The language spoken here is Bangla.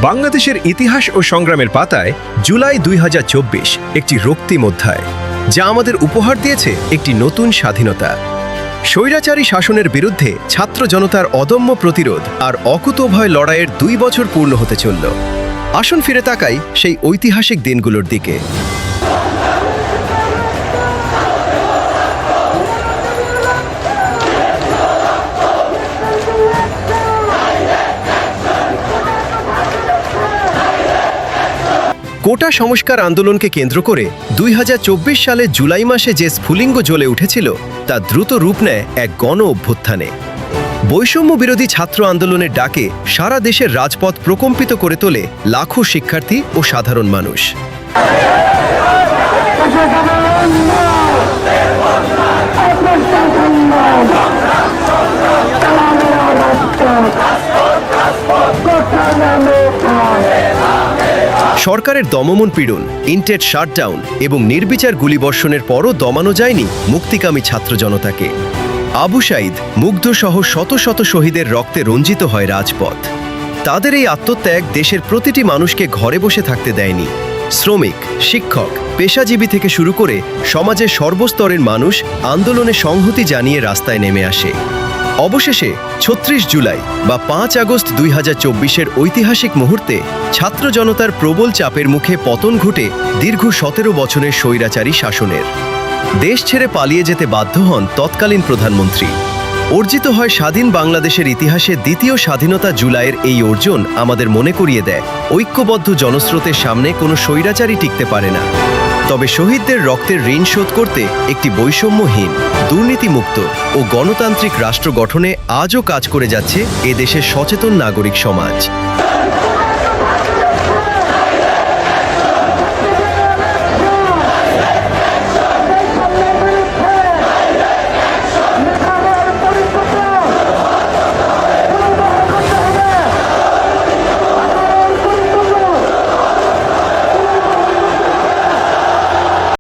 বাংলাদেশের ইতিহাস ও সংগ্রামের পাতায় জুলাই ২০২৪ একটি রক্তিম অধ্যায়, যা আমাদের উপহার দিয়েছে একটি নতুন স্বাধীনতা। স্বৈরাচারী শাসনের বিরুদ্ধে ছাত্র জনতার অদম্য প্রতিরোধ আর অকুতোভয় লড়াইয়ের ২ বছর পূর্ণ হতে চলল। আসুন ফিরে তাকাই সেই ঐতিহাসিক দিনগুলোর দিকে। কোটা সংস্কার আন্দোলনকে কেন্দ্র করে ২০২৪ সালে জুলাই মাসে যে স্ফুলিঙ্গ জ্বলে উঠেছিল তা দ্রুত রূপ নেয় এক গণ অভ্যুত্থানে। বৈষম্য বিরোধী ছাত্র আন্দোলনের ডাকে সারা দেশের রাজপথ প্রকম্পিত করে তোলে লাখো শিক্ষার্থী ও সাধারণ মানুষ। সরকারের দমন পীড়ন, ইন্টেড শাটডাউন এবং নির্বিচার গুলিবর্ষণের পরও দমানো যায়নি মুক্তিকামী ছাত্র জনতাকে। আবু সাঈদ, মুগ্ধ সহ শত শত শহীদের রক্তে রঞ্জিত হয় রাজপথ। তাদের এই আত্মত্যাগ দেশের প্রতিটি মানুষকে ঘরে বসে থাকতে দেয়নি। শ্রমিক, শিক্ষক, পেশাজীবী থেকে শুরু করে সমাজের সর্বস্তরের মানুষ আন্দোলনে সংহতি জানিয়ে রাস্তায় নেমে আসে। অবশেষে ৩৬ জুলাই বা ৫ আগস্ট ২০২৪-এর ঐতিহাসিক মুহূর্তে ছাত্র জনতার প্রবল চাপের মুখে পতন ঘটে দীর্ঘ ১৭ বছরের স্বৈরাচারী শাসনের। দেশ ছেড়ে পালিয়ে যেতে বাধ্য হন তৎকালীন প্রধানমন্ত্রী। অর্জিত হয় স্বাধীন বাংলাদেশের ইতিহাসে দ্বিতীয় স্বাধীনতা। জুলাইয়ের এই অর্জন আমাদের মনে করিয়ে দেয়, ঐক্যবদ্ধ জনস্রোতের সামনে কোনো স্বৈরাচারী টিকতে পারে না। তবে শহীদদের রক্তের ঋণ শোধ করতে একটি বৈষম্যহীন, দুর্নীতিমুক্ত ও গণতান্ত্রিক রাষ্ট্র গঠনে আজও কাজ করে যাচ্ছে এদেশের সচেতন নাগরিক সমাজ।